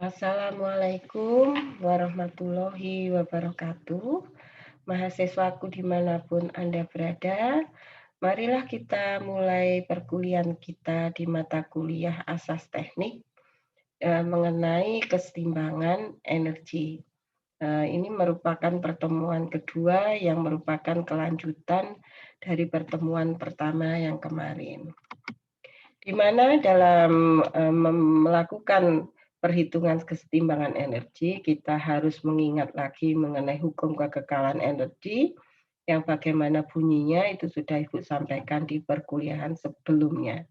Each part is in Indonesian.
Assalamualaikum warahmatullahi wabarakatuh. Mahasiswaku dimanapun Anda berada, marilah kita mulai perkuliahan kita di mata kuliah Asas Teknik mengenai kesetimbangan energi. Ini merupakan pertemuan kedua yang merupakan kelanjutan dari pertemuan pertama yang kemarin. Di mana dalam melakukan perhitungan kesetimbangan energi, kita harus mengingat lagi mengenai hukum kekekalan energi yang bagaimana bunyinya itu sudah Ibu sampaikan di perkuliahan sebelumnya.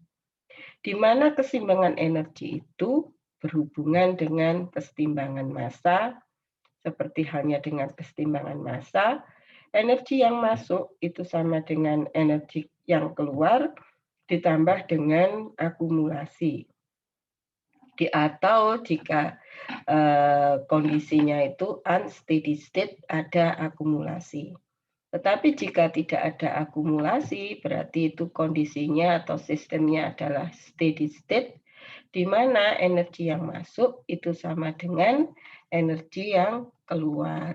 Di mana keseimbangan energi itu berhubungan dengan kesetimbangan massa, seperti halnya dengan kesetimbangan massa, energi yang masuk itu sama dengan energi yang keluar ditambah dengan akumulasi. Atau jika kondisinya itu unsteady state, ada akumulasi. Tetapi jika tidak ada akumulasi, berarti itu kondisinya atau sistemnya adalah steady state, di mana energi yang masuk itu sama dengan energi yang keluar.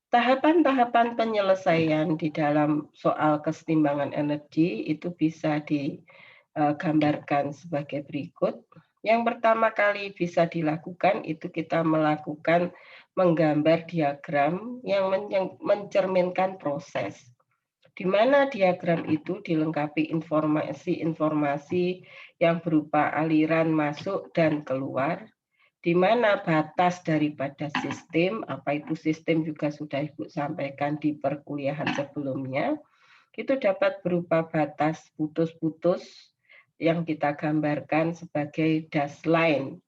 Tahapan-tahapan penyelesaian di dalam soal kesetimbangan energi itu bisa digambarkan sebagai berikut. Yang pertama kali bisa dilakukan itu kita melakukan menggambar diagram yang mencerminkan proses, di mana diagram itu dilengkapi informasi-informasi yang berupa aliran masuk dan keluar, di mana batas daripada sistem, apa itu sistem juga sudah Ibu sampaikan di perkuliahan sebelumnya, itu dapat berupa batas putus-putus yang kita gambarkan sebagai dash line,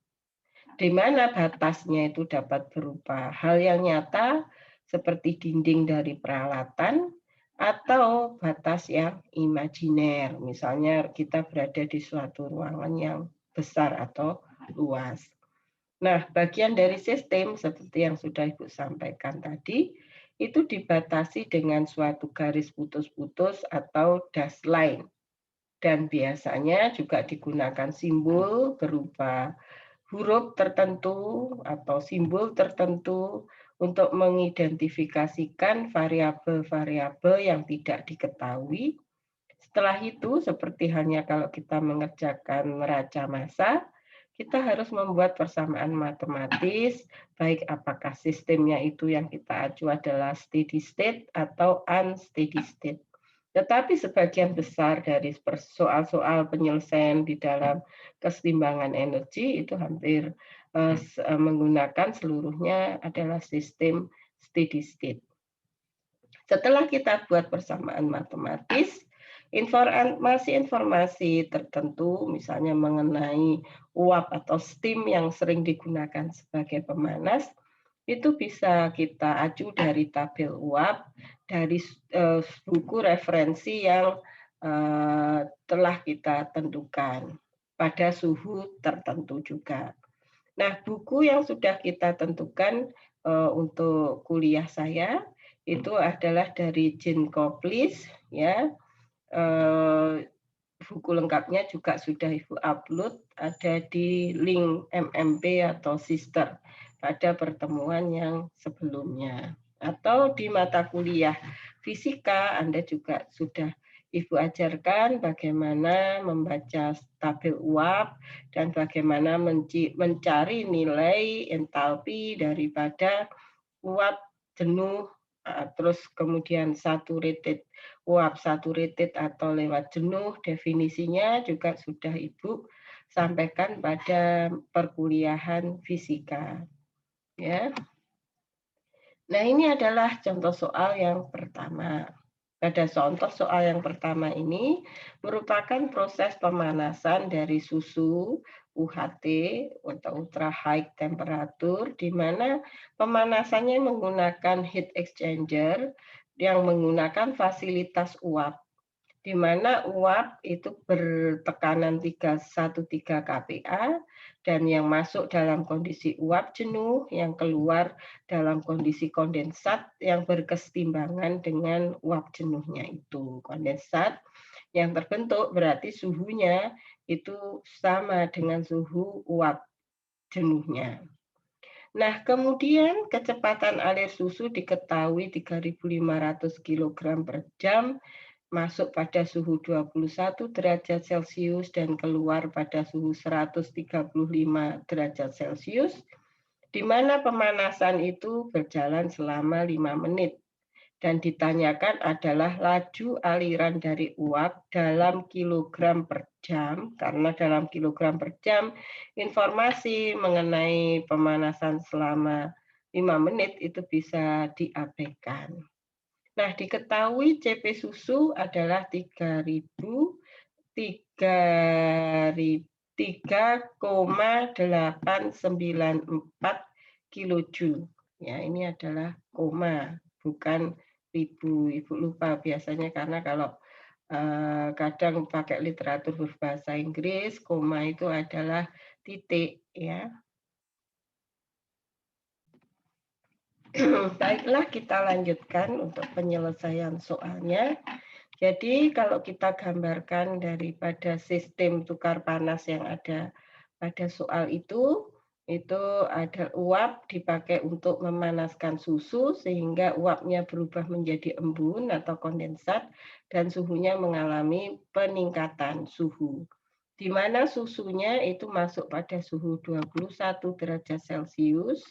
di mana batasnya itu dapat berupa hal yang nyata seperti dinding dari peralatan atau batas yang imajiner, misalnya kita berada di suatu ruangan yang besar atau luas. Nah, bagian dari sistem seperti yang sudah Ibu sampaikan tadi, itu dibatasi dengan suatu garis putus-putus atau dash line. Dan biasanya juga digunakan simbol berupa huruf tertentu atau simbol tertentu untuk mengidentifikasikan variabel-variabel yang tidak diketahui. Setelah itu, seperti halnya kalau kita mengerjakan neraca massa, kita harus membuat persamaan matematis, baik apakah sistemnya itu yang kita acu adalah steady state atau unsteady state. Tetapi sebagian besar dari soal-soal penyelesaian di dalam kesetimbangan energi itu hampir menggunakan seluruhnya adalah sistem steady state. Setelah kita buat persamaan matematis, informasi-informasi tertentu, misalnya mengenai uap atau steam yang sering digunakan sebagai pemanas, itu bisa kita acu dari tabel uap, dari buku referensi yang telah kita tentukan pada suhu tertentu juga. Nah, buku yang sudah kita tentukan untuk kuliah saya itu adalah dari Jean Koplis, ya. Buku lengkapnya juga sudah Ibu upload, ada di link MMP atau Sister pada pertemuan yang sebelumnya. Atau di mata kuliah fisika, Anda juga sudah Ibu ajarkan bagaimana membaca tabel uap dan bagaimana mencari nilai entalpi daripada uap jenuh, terus kemudian saturated, uap saturated atau lewat jenuh, definisinya juga sudah Ibu sampaikan pada perkuliahan fisika. Ya. Nah, ini adalah contoh soal yang pertama. Pada contoh soal yang pertama ini merupakan proses pemanasan dari susu UHT atau ultra high temperature, di mana pemanasannya menggunakan heat exchanger yang menggunakan fasilitas uap, di mana uap itu bertekanan 313 kPa dan yang masuk dalam kondisi uap jenuh, yang keluar dalam kondisi kondensat yang berkesetimbangan dengan uap jenuhnya itu. Kondensat yang terbentuk berarti suhunya itu sama dengan suhu uap. jenuhnya. Nah, kemudian kecepatan alir susu diketahui 3.500 kg per jam, masuk pada suhu 21 derajat Celcius dan keluar pada suhu 135 derajat Celcius, di mana pemanasan itu berjalan selama 5 menit. Dan ditanyakan adalah laju aliran dari uap dalam kilogram per jam, karena dalam kilogram per jam informasi mengenai pemanasan selama 5 menit itu bisa diabaikan. Nah, diketahui CP susu adalah 3,894 kilojoule. Ya, ini adalah koma, bukan ribu. Ibu lupa biasanya karena kalau kadang pakai literatur berbahasa Inggris, koma itu adalah titik, ya. Baiklah, kita lanjutkan untuk penyelesaian soalnya. Jadi kalau kita gambarkan daripada sistem tukar panas yang ada pada soal itu ada uap dipakai untuk memanaskan susu sehingga uapnya berubah menjadi embun atau kondensat dan suhunya mengalami peningkatan suhu. Di mana susunya itu masuk pada suhu 21 derajat Celcius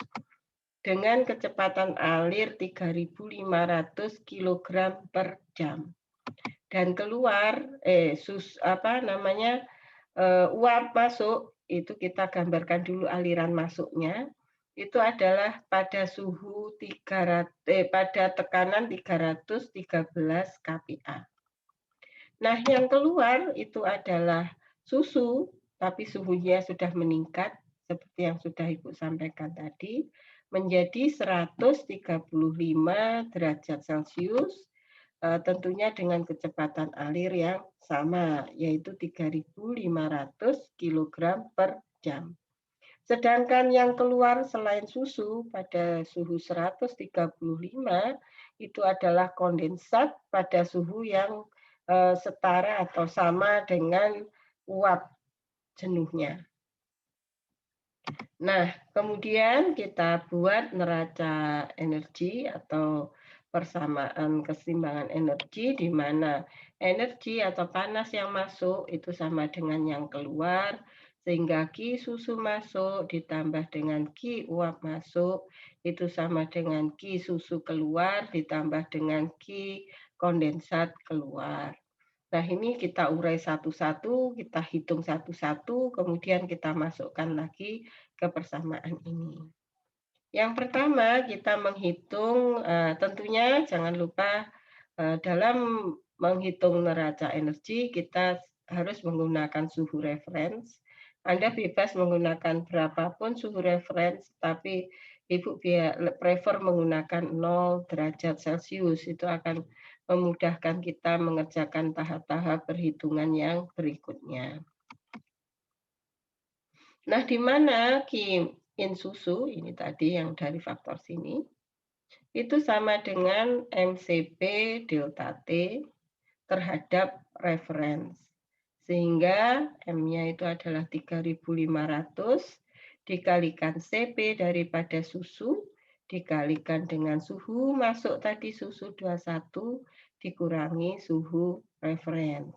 dengan kecepatan alir 3.500 kg per jam. Dan keluar uap masuk, itu kita gambarkan dulu aliran masuknya, itu adalah pada suhu pada tekanan 313 kPa. Nah, yang keluar itu adalah susu, tapi suhunya sudah meningkat seperti yang sudah Ibu sampaikan tadi, menjadi 135 derajat Celcius, tentunya dengan kecepatan alir yang sama, yaitu 3.500 kg per jam. Sedangkan yang keluar selain susu pada suhu 135 itu adalah kondensat pada suhu yang setara atau sama dengan uap jenuhnya. Nah, kemudian kita buat neraca energi atau persamaan keseimbangan energi di mana energi atau panas yang masuk itu sama dengan yang keluar, sehingga Q susu masuk ditambah dengan Q uap masuk itu sama dengan Q susu keluar ditambah dengan Q kondensat keluar. Nah, ini kita urai satu-satu, kita hitung satu-satu, kemudian kita masukkan lagi ke persamaan ini. Yang pertama, kita menghitung, tentunya jangan lupa dalam menghitung neraca energi, kita harus menggunakan suhu reference. Anda bebas menggunakan berapapun suhu reference, tapi Ibu prefer menggunakan 0 derajat Celcius. Itu akan memudahkan kita mengerjakan tahap-tahap perhitungan yang berikutnya. Nah, di mana Q in susu, ini tadi yang dari faktor sini, itu sama dengan MCP delta T terhadap reference. Sehingga M-nya itu adalah 3.500 dikalikan CP daripada susu, dikalikan dengan suhu masuk tadi susu 21, dikurangi suhu reference.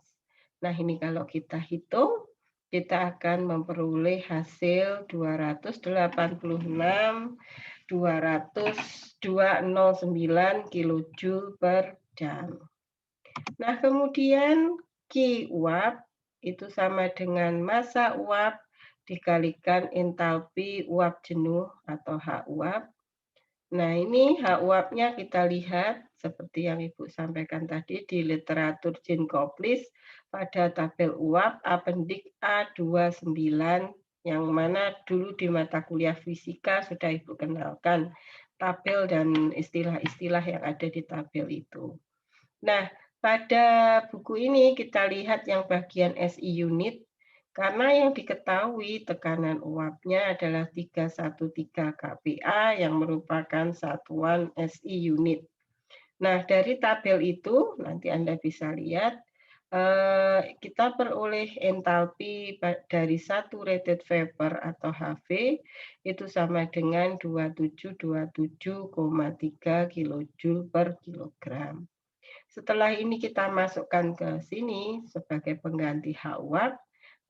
Nah, ini kalau kita hitung, kita akan memperoleh hasil 286,209 kilojoule per jam. Nah, kemudian Q uap itu sama dengan massa uap dikalikan entalpi uap jenuh atau H uap. Nah, ini H uapnya kita lihat seperti yang Ibu sampaikan tadi di literatur Jean Koplis pada tabel uap apendik A29 yang mana dulu di mata kuliah fisika sudah Ibu kenalkan tabel dan istilah-istilah yang ada di tabel itu. Nah, pada buku ini kita lihat yang bagian SI unit, karena yang diketahui tekanan uapnya adalah 313 kPa yang merupakan satuan SI unit. Nah, dari tabel itu nanti Anda bisa lihat kita peroleh entalpi dari satu rated vapor atau HV itu sama dengan 2727,3 kilojoule per kilogram. Setelah ini kita masukkan ke sini sebagai pengganti H uap,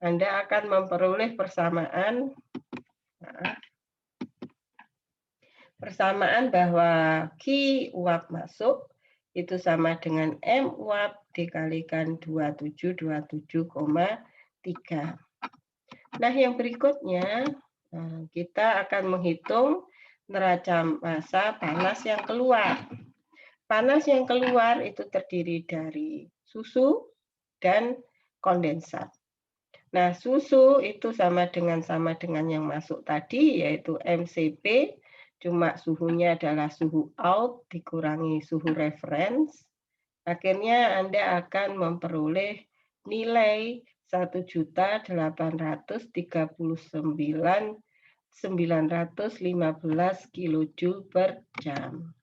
Anda akan memperoleh persamaan bahwa Q uap masuk itu sama dengan M uap dikalikan 2727,3. Nah, yang berikutnya kita akan menghitung neraca massa panas yang keluar. Panas yang keluar itu terdiri dari susu dan kondensat. Nah, susu itu sama dengan yang masuk tadi, yaitu MCP, cuma suhunya adalah suhu out dikurangi suhu reference. Akhirnya Anda akan memperoleh nilai 1.839.915 kilojoule per jam.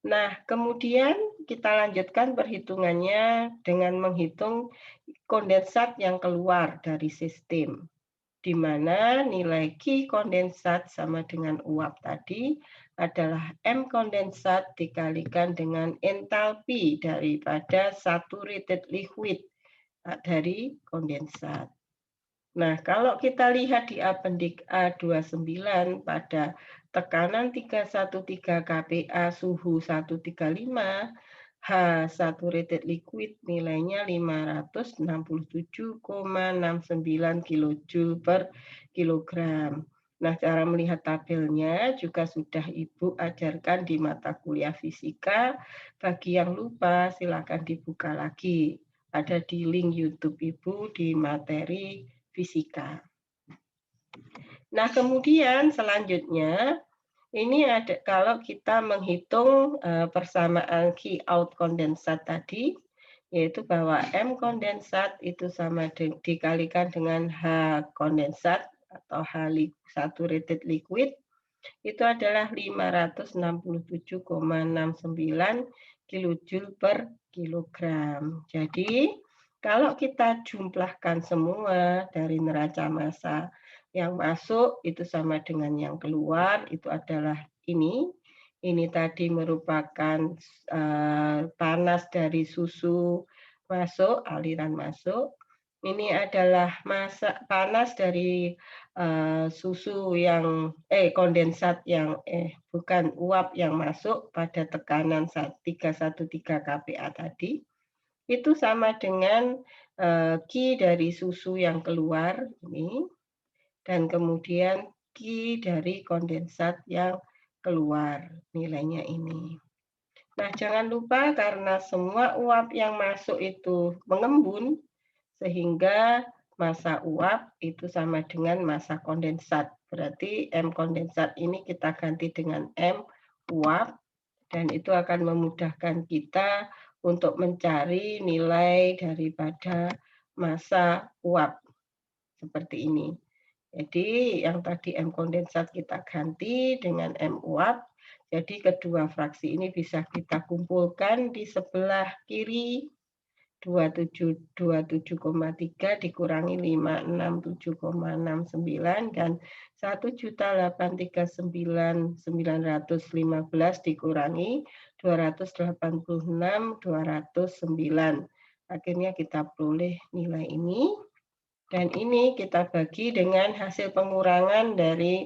Nah, kemudian kita lanjutkan perhitungannya dengan menghitung kondensat yang keluar dari sistem, di mana nilai Q kondensat sama dengan uap tadi adalah M kondensat dikalikan dengan entalpi daripada saturated liquid dari kondensat. Nah, kalau kita lihat di apendik A29 pada tekanan 313 kPa suhu 135, H saturated liquid nilainya 567,69 kilojoule per kilogram. Nah, cara melihat tabelnya juga sudah Ibu ajarkan di mata kuliah fisika. Bagi yang lupa, silakan dibuka lagi. Ada di link YouTube Ibu di materi fisika. Nah, kemudian selanjutnya ini ada kalau kita menghitung persamaan Q out kondensat tadi, yaitu bahwa M kondensat itu sama dikalikan dengan H kondensat atau H saturated liquid, itu adalah 567,69 kilojoule per kilogram. Jadi, kalau kita jumlahkan semua dari neraca massa yang masuk itu sama dengan yang keluar, itu adalah ini. Ini tadi merupakan panas dari susu masuk, aliran masuk. Ini adalah panas dari susu yang kondensat yang bukan uap yang masuk pada tekanan 313 kPa tadi. Itu sama dengan Q dari susu yang keluar ini, dan kemudian Q dari kondensat yang keluar, nilainya ini. Nah, jangan lupa karena semua uap yang masuk itu mengembun, sehingga massa uap itu sama dengan massa kondensat. Berarti M kondensat ini kita ganti dengan M uap, dan itu akan memudahkan kita untuk mencari nilai daripada massa uap seperti ini. Jadi yang tadi M kondensat kita ganti dengan M uap. Jadi kedua fraksi ini bisa kita kumpulkan di sebelah kiri 2727,3 dikurangi 567,69 dan 1.839.915 dikurangi 286.209. Akhirnya kita peroleh nilai ini. Dan ini kita bagi dengan hasil pengurangan dari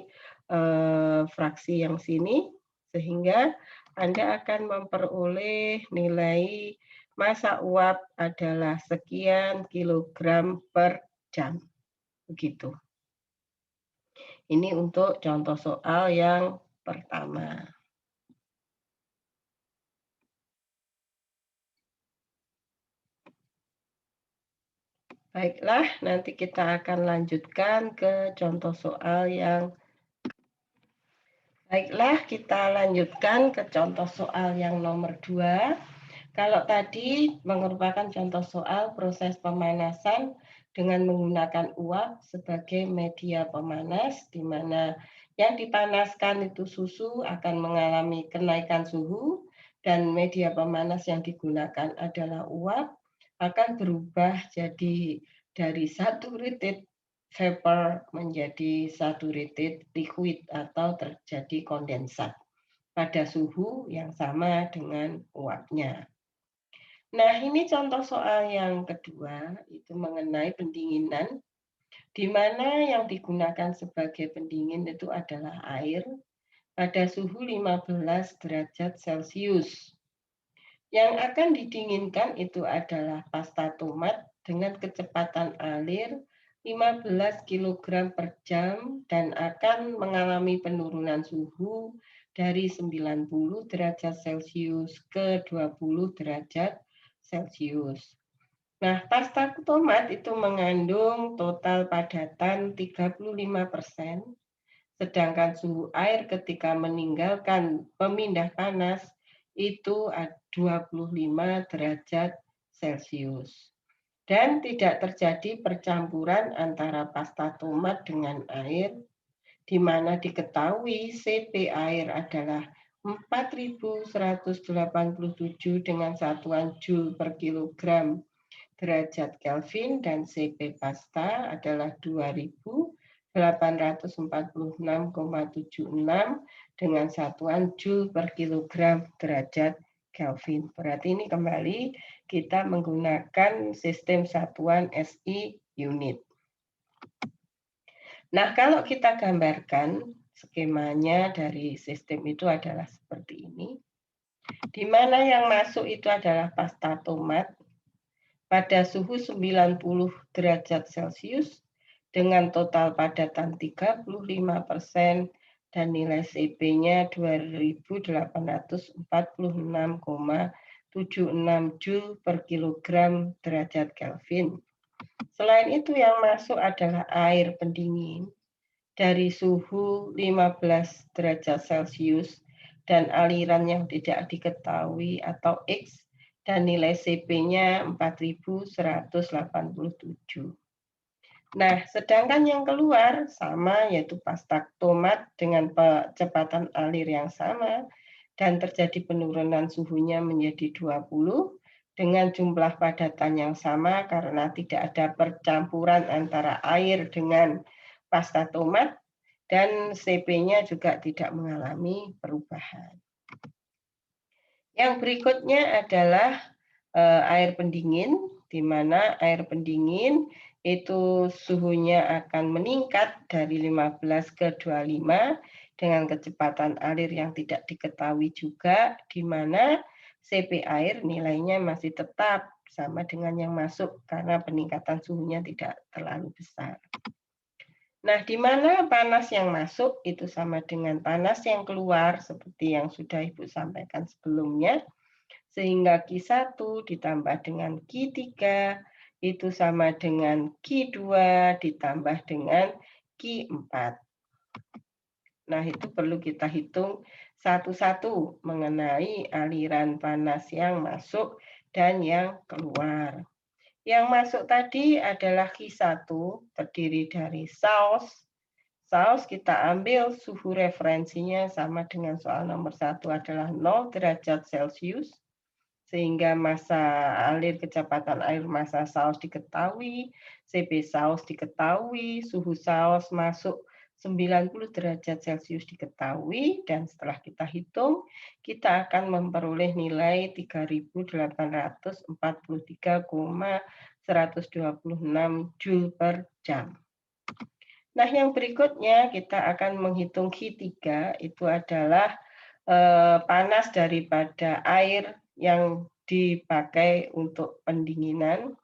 fraksi yang sini, sehingga Anda akan memperoleh nilai massa uap adalah sekian kilogram per jam. Begitu. Ini untuk contoh soal yang pertama. Baiklah, nanti kita akan lanjutkan ke contoh soal yang Baiklah, kita lanjutkan ke contoh soal yang nomor 2. Kalau tadi merupakan contoh soal proses pemanasan dengan menggunakan uap sebagai media pemanas, di mana yang dipanaskan itu susu akan mengalami kenaikan suhu, dan media pemanas yang digunakan adalah uap. akan berubah jadi dari saturated vapor menjadi saturated liquid atau terjadi kondensat pada suhu yang sama dengan uapnya. Nah, ini contoh soal yang kedua, itu mengenai pendinginan, di mana yang digunakan sebagai pendingin itu adalah air pada suhu 15 derajat Celcius. Yang akan didinginkan itu adalah pasta tomat dengan kecepatan alir 15 kg per jam dan akan mengalami penurunan suhu dari 90 derajat Celcius ke 20 derajat Celcius. Nah, pasta tomat itu mengandung total padatan 35%, sedangkan suhu air ketika meninggalkan pemindah panas itu 25 derajat Celcius. Dan tidak terjadi percampuran antara pasta tomat dengan air, di mana diketahui CP air adalah 4187 dengan satuan Joule per kilogram derajat Kelvin dan CP pasta adalah 2846,76 dengan satuan Joule per kilogram derajat Kelvin. Berarti ini kembali kita menggunakan sistem satuan SI unit. Nah, kalau kita gambarkan skemanya dari sistem itu adalah seperti ini, di mana yang masuk itu adalah pasta tomat pada suhu 90 derajat Celcius dengan total padatan 35% dan nilai CP-nya 2846,76 Joule per kilogram derajat Kelvin. Selain itu yang masuk adalah air pendingin dari suhu 15 derajat Celcius dan aliran yang tidak diketahui atau X dan nilai CP-nya 4187. Nah, sedangkan yang keluar sama yaitu pasta tomat dengan kecepatan alir yang sama dan terjadi penurunan suhunya menjadi 20 dengan jumlah padatan yang sama karena tidak ada percampuran antara air dengan pasta tomat dan CP-nya juga tidak mengalami perubahan. Yang berikutnya adalah air pendingin, di mana air pendingin itu suhunya akan meningkat dari 15 ke 25 dengan kecepatan alir yang tidak diketahui juga, di mana CP air nilainya masih tetap sama dengan yang masuk karena peningkatan suhunya tidak terlalu besar. Nah, di mana panas yang masuk itu sama dengan panas yang keluar seperti yang sudah Ibu sampaikan sebelumnya, sehingga Q1 ditambah dengan Q3 itu sama dengan Q2 ditambah dengan Q4. Nah, itu perlu kita hitung satu-satu mengenai aliran panas yang masuk dan yang keluar. Yang masuk tadi adalah Q1, terdiri dari saus. Saus kita ambil suhu referensinya sama dengan soal nomor 1 adalah 0 derajat Celcius. Sehingga massa alir kecepatan air massa saus diketahui, CP saus diketahui, suhu saus masuk 90 derajat Celcius diketahui, dan setelah kita hitung, kita akan memperoleh nilai 3843,126 Joule per jam. Nah, yang berikutnya kita akan menghitung Q3, itu adalah panas daripada air yang dipakai untuk pendinginan,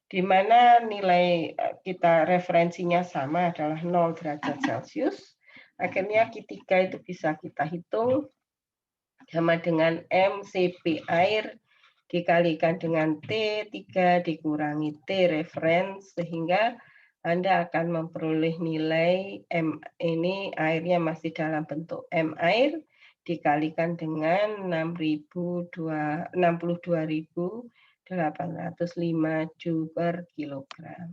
di mana nilai kita referensinya sama adalah 0 derajat Celcius. Akhirnya Q3 itu bisa kita hitung sama dengan MCP air dikalikan dengan T3 dikurangi T reference, sehingga Anda akan memperoleh nilai M ini airnya masih dalam bentuk M air dikalikan dengan 62.805 Joule per kilogram.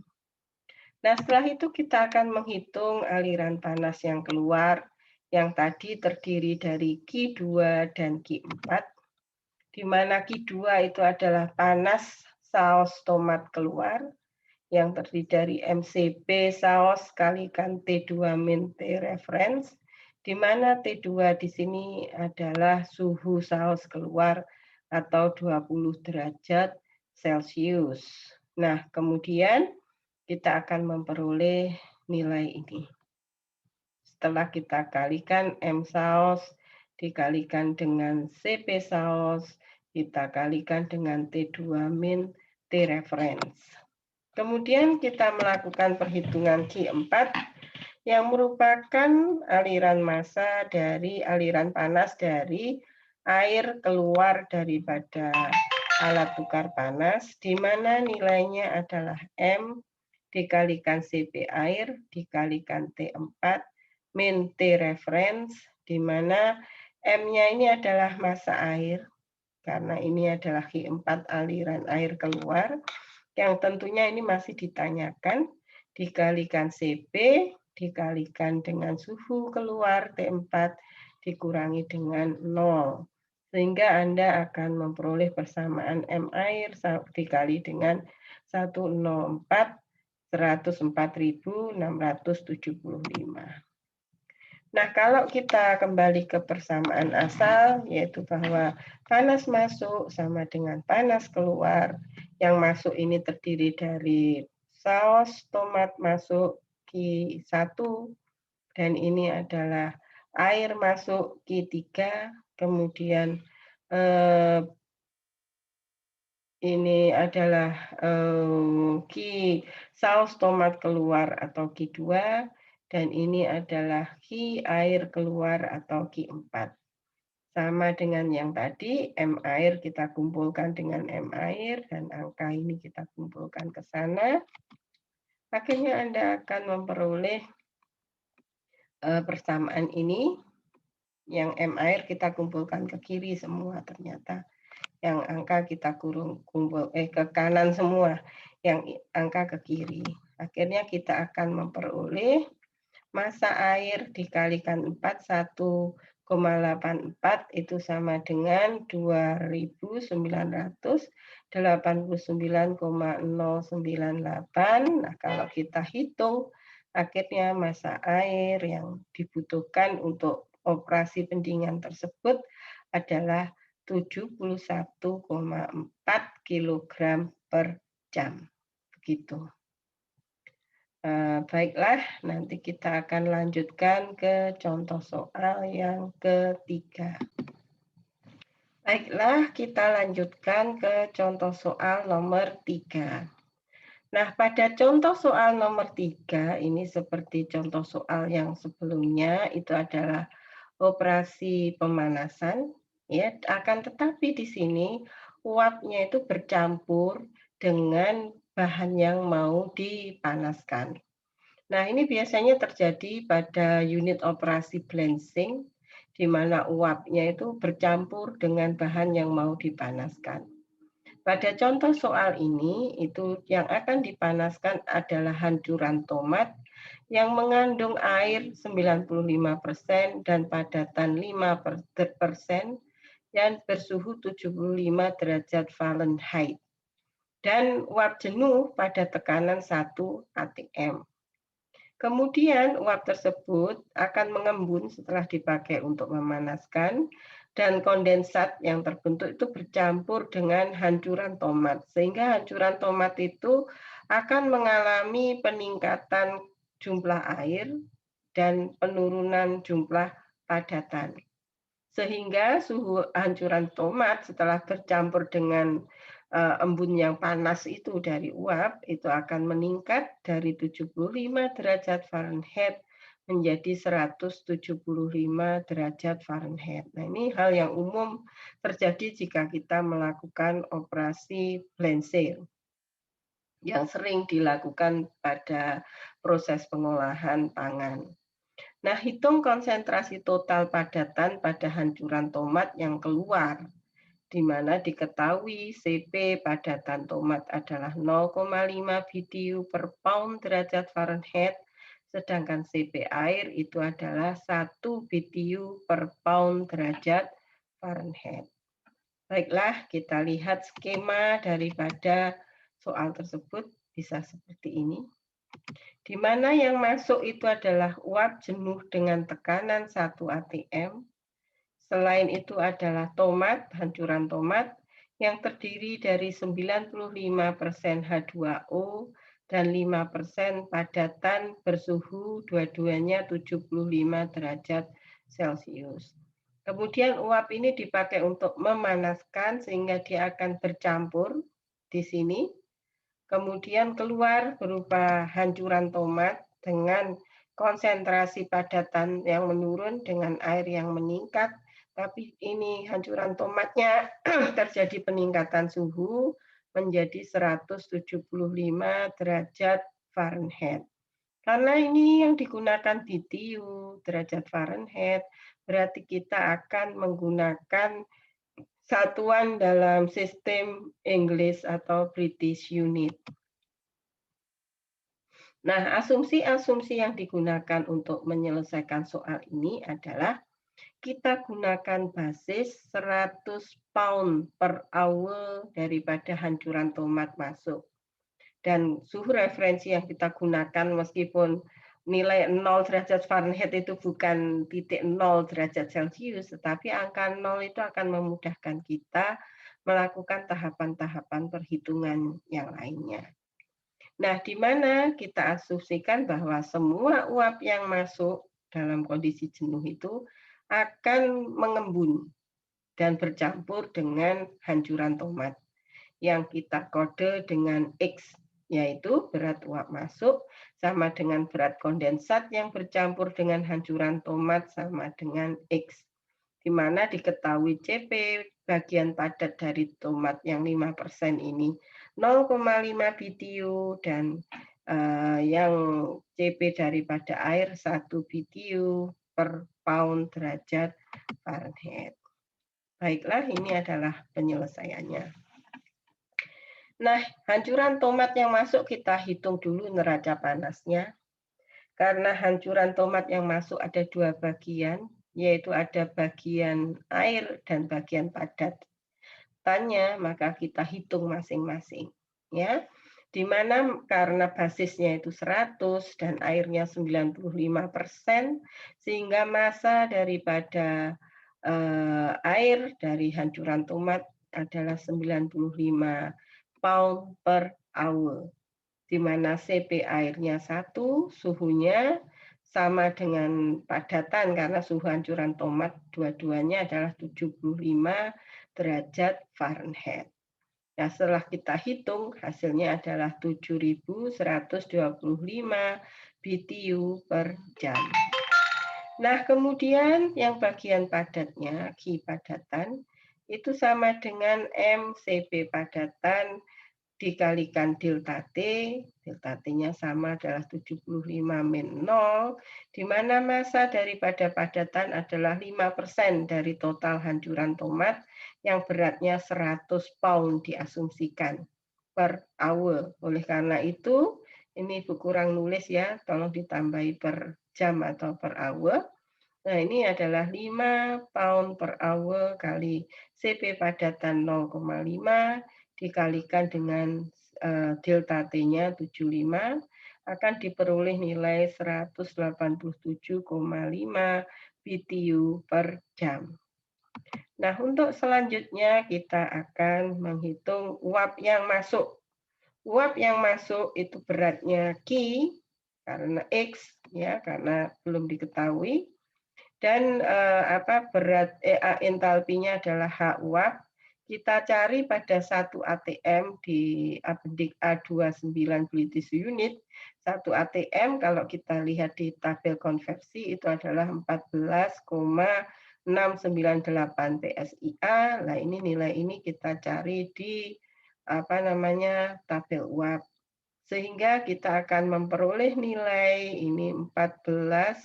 Nah, setelah itu kita akan menghitung aliran panas yang keluar yang tadi terdiri dari Q2 dan Q4, di mana Q2 itu adalah panas saus tomat keluar yang terdiri dari MCP saus kalikan T2 min T reference, di mana T2 di sini adalah suhu saus keluar atau 20 derajat Celcius. Nah, kemudian kita akan memperoleh nilai ini. Setelah kita kalikan M saus dikalikan dengan CP saus, kita kalikan dengan T2 min T reference. Kemudian kita melakukan perhitungan Q4 yang merupakan aliran massa dari aliran panas dari air keluar daripada alat tukar panas, di mana nilainya adalah M dikalikan CP air dikalikan T4 min T reference, di mana M-nya ini adalah massa air, karena ini adalah Q4 aliran air keluar, yang tentunya ini masih ditanyakan, dikalikan CP, dikalikan dengan suhu keluar T4, dikurangi dengan 0. Sehingga Anda akan memperoleh persamaan M air dikali dengan 104, 104.675. Nah, kalau kita kembali ke persamaan asal, yaitu bahwa panas masuk sama dengan panas keluar. Yang masuk ini terdiri dari saus tomat masuk Q1, dan ini adalah air masuk Q3, kemudian ini adalah saus tomat keluar atau Q2, dan ini adalah Q air keluar atau Q4. Sama dengan yang tadi, M air kita kumpulkan dengan M air, dan angka ini kita kumpulkan ke sana. Akhirnya Anda akan memperoleh persamaan ini, yang M air kita kumpulkan ke kiri semua ternyata. Yang angka kita ke kanan semua, yang angka ke kiri. Akhirnya kita akan memperoleh massa air dikalikan 41,84 itu sama dengan 2.989,098. Nah, kalau kita hitung, akhirnya massa air yang dibutuhkan untuk operasi pendinginan tersebut adalah 71,4 kg per jam. Begitu. Baiklah, nanti kita akan lanjutkan ke contoh soal yang ketiga. Baiklah, kita lanjutkan ke contoh soal nomor 3. Nah, pada contoh soal nomor 3, ini seperti contoh soal yang sebelumnya, itu adalah operasi pemanasan. Ya, akan tetapi di sini uapnya itu bercampur dengan bahan yang mau dipanaskan. Nah, ini biasanya terjadi pada unit operasi balancing, di mana uapnya itu bercampur dengan bahan yang mau dipanaskan. Pada contoh soal ini, itu yang akan dipanaskan adalah hancuran tomat yang mengandung air 95% dan padatan 5% dan bersuhu 75 derajat Fahrenheit. Dan uap jenuh pada tekanan 1 atm. Kemudian uap tersebut akan mengembun setelah dipakai untuk memanaskan, dan kondensat yang terbentuk itu bercampur dengan hancuran tomat, sehingga hancuran tomat itu akan mengalami peningkatan jumlah air dan penurunan jumlah padatan. Sehingga suhu hancuran tomat setelah bercampur dengan embun yang panas itu dari uap, itu akan meningkat dari 75 derajat Fahrenheit menjadi 175 derajat Fahrenheit. Nah, ini hal yang umum terjadi jika kita melakukan operasi blanchir yang sering dilakukan pada proses pengolahan pangan. Nah, hitung konsentrasi total padatan pada hancuran tomat yang keluar, di mana diketahui CP padatan tomat adalah 0,5 BTU per pound derajat Fahrenheit, sedangkan CP air itu adalah 1 BTU per pound derajat Fahrenheit. Baiklah, kita lihat skema daripada soal tersebut bisa seperti ini. Di mana yang masuk itu adalah uap jenuh dengan tekanan 1 atm. Selain itu adalah tomat, hancuran tomat, yang terdiri dari 95% H2O dan 5% padatan bersuhu dua-duanya 75 derajat Celcius. Kemudian uap ini dipakai untuk memanaskan sehingga dia akan bercampur di sini. Kemudian keluar berupa hancuran tomat dengan konsentrasi padatan yang menurun dengan air yang meningkat. Tapi ini hancuran tomatnya terjadi peningkatan suhu menjadi 175 derajat Fahrenheit. Karena ini yang digunakan BTU, derajat Fahrenheit, berarti kita akan menggunakan satuan dalam sistem Inggris atau British Unit. Nah, asumsi-asumsi yang digunakan untuk menyelesaikan soal ini adalah kita gunakan basis 100 pound per hour daripada hancuran tomat masuk. Dan suhu referensi yang kita gunakan meskipun nilai 0 derajat Fahrenheit itu bukan titik 0 derajat Celcius, tetapi angka 0 itu akan memudahkan kita melakukan tahapan-tahapan perhitungan yang lainnya. Nah, di mana kita asumsikan bahwa semua uap yang masuk dalam kondisi jenuh itu akan mengembun dan bercampur dengan hancuran tomat yang kita kode dengan X, yaitu berat uap masuk sama dengan berat kondensat yang bercampur dengan hancuran tomat sama dengan X, di mana diketahui CP bagian padat dari tomat yang 5% ini 0,5 BTU dan yang CP daripada air 1 BTU per pound derajat Fahrenheit. Baiklah, ini adalah penyelesaiannya. Nah, hancuran tomat yang masuk kita hitung dulu neraca panasnya. Karena hancuran tomat yang masuk ada dua bagian, yaitu ada bagian air dan bagian padat. Tanya, maka kita hitung masing-masing. Ya, di mana karena basisnya itu 100 dan airnya 95%, sehingga massa daripada air dari hancuran tomat adalah 95 pound per hour, di mana CP airnya 1, suhunya sama dengan padatan karena suhu hancuran tomat dua-duanya adalah 75 derajat Fahrenheit. Nah, setelah kita hitung, hasilnya adalah 7.125 BTU per jam. Nah, kemudian yang bagian padatnya, Q padatan, itu sama dengan MCP padatan dikalikan delta T T-nya sama adalah 75 min 0, di mana massa daripada padatan adalah 5% dari total hancuran tomat yang beratnya 100 pound diasumsikan per hour. Oleh karena itu, ini Bu kurang nulis ya, tolong ditambahi per jam atau per hour. Nah, ini adalah 5 pound per hour kali CP padatan 0,5 dikalikan dengan delta T-nya 75 akan diperoleh nilai 187,5 BTU per jam. Nah, untuk selanjutnya kita akan menghitung uap yang masuk. Uap yang masuk itu beratnya Q karena X ya, karena belum diketahui. Dan berat entalpinya adalah H uap. Kita cari pada 1 atm di apendik A29 British Unit. 1 atm kalau kita lihat di tabel konversi itu adalah 14,698 PSIA. Nah, ini nilai ini kita cari di tabel uap. Sehingga kita akan memperoleh nilai ini 14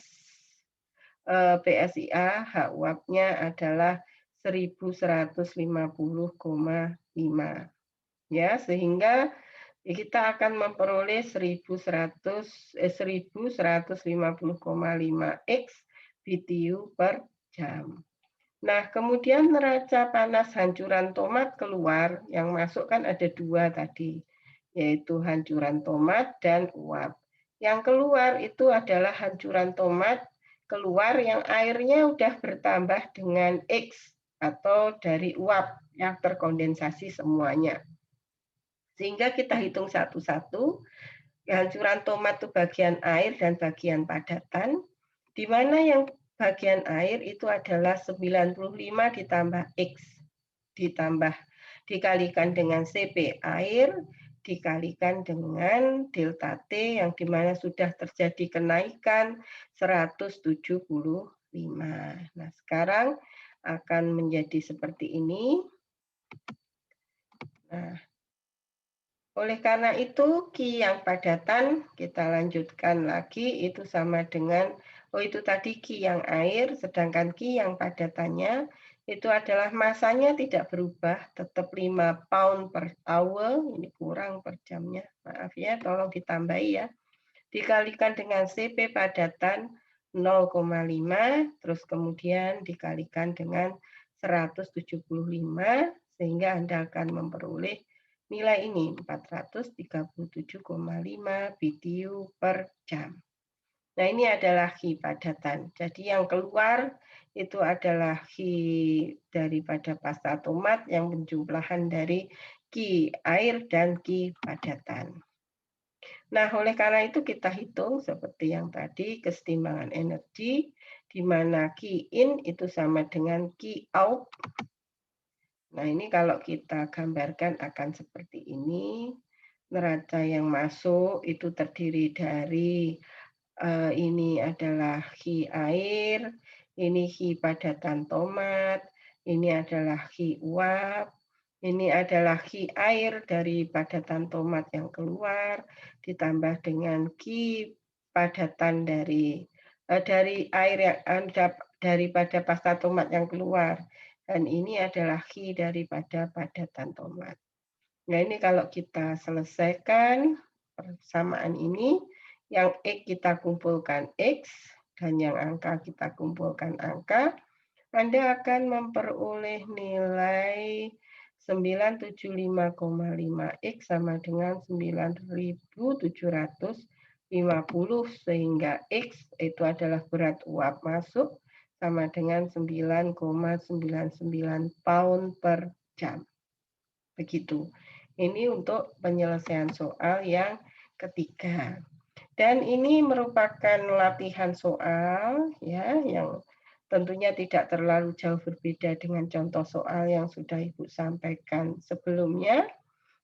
PSIA, H uapnya adalah 1150,5. Ya, sehingga kita akan memperoleh 1150,5 X BTU per jam. Nah, kemudian neraca panas hancuran tomat keluar, yang masuk kan ada 2 tadi, yaitu hancuran tomat dan uap. Yang keluar itu adalah hancuran tomat keluar yang airnya udah bertambah dengan X atau dari uap yang terkondensasi semuanya. Sehingga kita hitung satu-satu, hancuran tomat itu bagian air dan bagian padatan, di mana yang bagian air itu adalah 95 ditambah X, ditambah dikalikan dengan CP air, dikalikan dengan delta T yang dimana sudah terjadi kenaikan 175. Nah, sekarang akan menjadi seperti ini. Nah, oleh karena itu, Ki yang padatan, kita lanjutkan lagi, itu sama dengan, itu tadi Ki yang air, sedangkan Ki yang padatannya, itu adalah masanya tidak berubah, tetap 5 pound per hour, ini kurang per jamnya, maaf ya, tolong ditambahi ya. Dikalikan dengan CP padatan 0,5, terus kemudian dikalikan dengan 175, sehingga Anda akan memperoleh nilai ini 437,5 BTU per jam. Nah, ini adalah Ki padatan. Jadi yang keluar itu adalah Ki daripada pasta tomat yang penjumlahan dari Ki air dan Ki padatan. Nah, oleh karena itu kita hitung seperti yang tadi kesetimbangan energi di mana Ki in itu sama dengan Ki out. Nah, ini kalau kita gambarkan akan seperti ini. Neraca yang masuk itu terdiri dari ini adalah Ki air, ini Ki padatan tomat, ini adalah Ki uap, ini adalah Ki air dari padatan tomat yang keluar, ditambah dengan Ki padatan dari air yang daripada pasta tomat yang keluar. Dan ini adalah Ki daripada padatan tomat. Nah, ini kalau kita selesaikan persamaan ini, yang X kita kumpulkan X, dan yang angka kita kumpulkan angka, Anda akan memperoleh nilai 975,5 X sama dengan 9.750, sehingga X itu adalah berat uap masuk sama dengan 9,99 pound per jam. Begitu. Ini untuk penyelesaian soal yang ketiga. Dan ini merupakan latihan soal ya yang tentunya tidak terlalu jauh berbeda dengan contoh soal yang sudah Ibu sampaikan sebelumnya.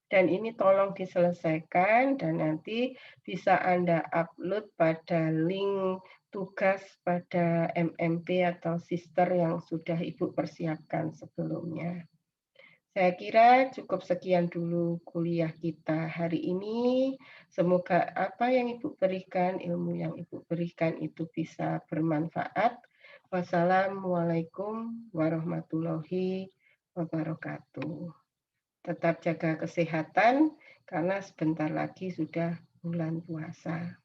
Dan ini tolong diselesaikan dan nanti bisa Anda upload pada link tugas pada MMP atau sister yang sudah Ibu persiapkan sebelumnya. Saya kira cukup sekian dulu kuliah kita hari ini. Semoga apa yang Ibu berikan, ilmu yang Ibu berikan itu bisa bermanfaat. Wassalamualaikum warahmatullahi wabarakatuh. Tetap jaga kesehatan karena sebentar lagi sudah bulan puasa.